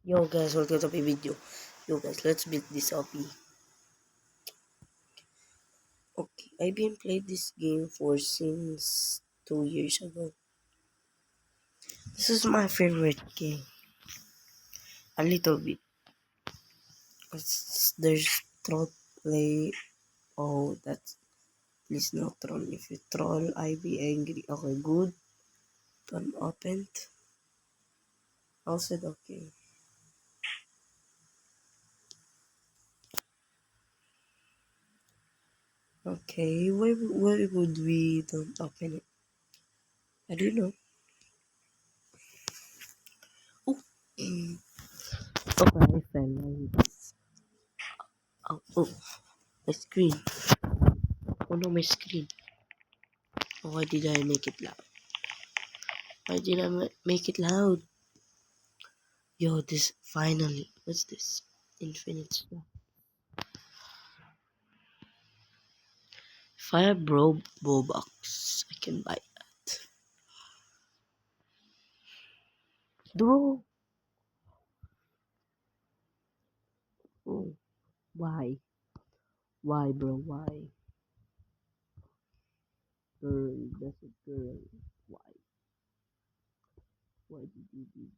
Yo guys, welcome to my video. Yo guys, let's build this OP. Okay, I've been playing this game for since 2 years ago. This is my favorite game. A little bit. There's troll play. Oh, that's please no troll. If you troll, I be angry. Okay, good. Done opened. I said okay. Okay, why would we don't open it? I don't know. Oh, okay, I fell. Oh, my screen. Oh no, my screen. Why did I make it loud? Why did I make it loud? Yo, this finally. What's this? Infinite stuff. If I have Bobox, I can buy that. Bro! Oh, why? Why, bro? Why? Girl, that's a girl. Why? Why did you do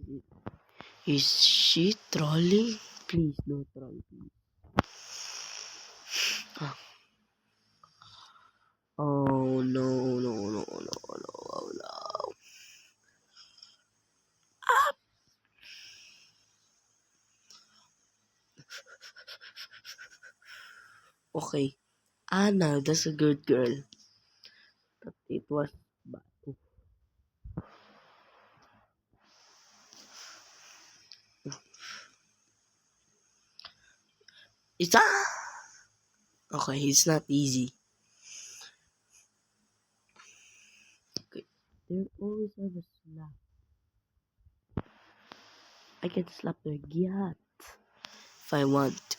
that? Is she trolling? Please, no troll, please. Ah. Oh, no, no, no, no, no, oh, no. Okay. Anna, that's a good girl. But it was bad. It's okay, it's not easy. Okay. They always have a slap. I can slap their gat if I want.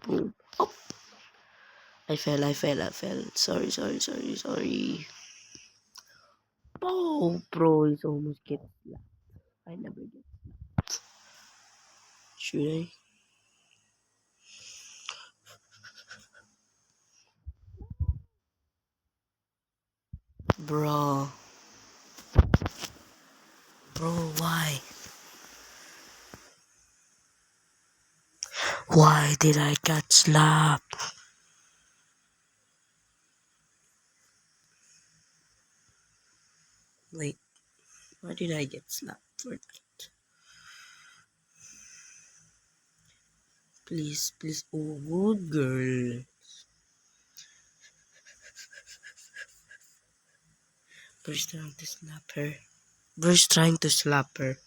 Boom. Oh, I fell. Sorry. Oh, bro, it's almost get slapped. I never get slapped. Should I? Bro, why? Why did I get slapped? Wait, why did I get slapped for that? Please. Oh, good girl. Bruce trying to slap her. Bruce trying to slap her.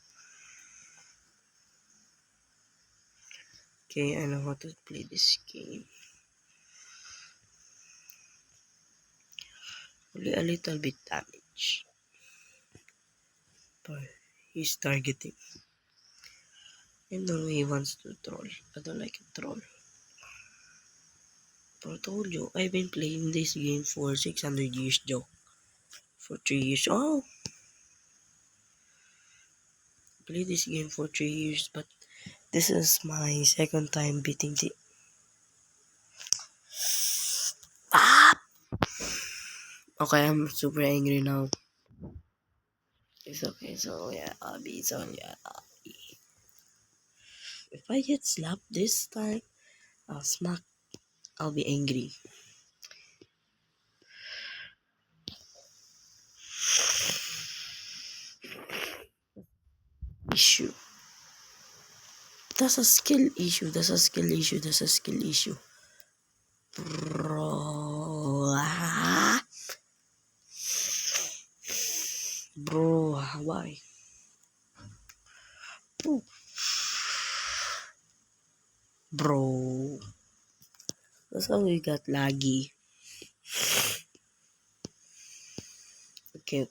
Okay, I know how to play this game. Only a little bit damage. But he's targeting. I know he wants to troll. I don't like a troll. But I told you, I've been playing this game for 600 years, Joe. For 3 years. Oh! Played this game for 3 years, but this is my second time beating the... Ah! Okay, I'm super angry now. It's okay, so yeah, I'll be. If I get slapped this time, I'll be angry. Issue. That's a skill issue. Bro. Bro, why? Ooh. Bro. That's how we got laggy. Okay.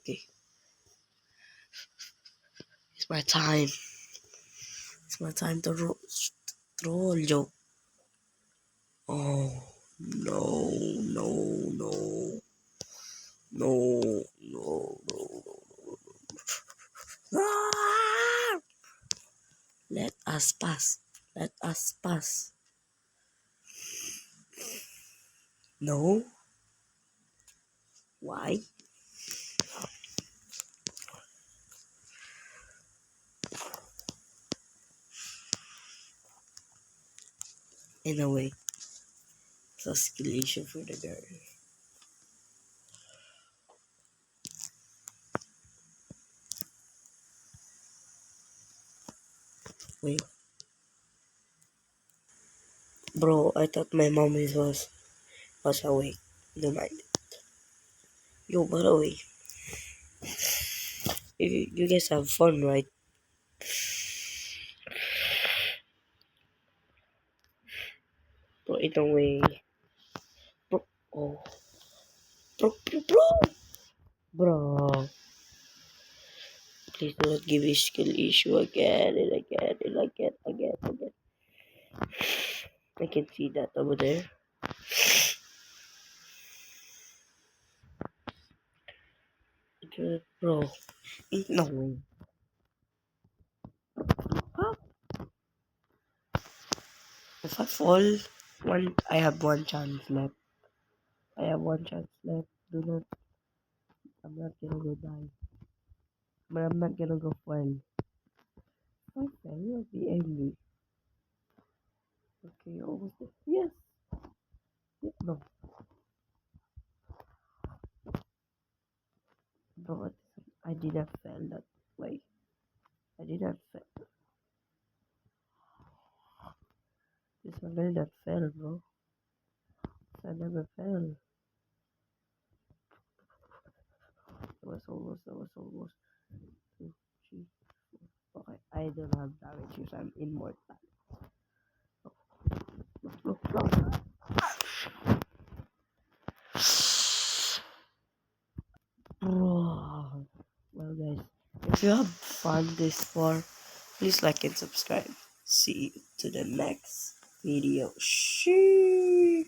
It's my time. It's my time to troll, yo. Oh, no. No. Ah! us pass. Let us pass. No? Why? In a way, it's a skill issue for the girl. Wait. Bro, I thought my mom was awake. Don't mind. Yo, by the way, you guys have fun, right? Bro, in a way. Bro, oh. Bro. Bro. Please do not give me skill issue again and again and again. I can see that over there. Bro, no way. Huh? If I fall, I have one chance left. Do not, I'm not gonna go die. But I'm not gonna go fall. If I fell, you'll be angry. Okay, almost there. Yes. No. Bro, I didn't fail that way. I didn't fail. This one did not fail, bro. I never fell. That was almost. 2, 3, 4. Okay, I don't have damage because I'm immortal. Look. Bro. Well, guys, if you have fun this far, please like and subscribe. See you to the next video. Sheesh.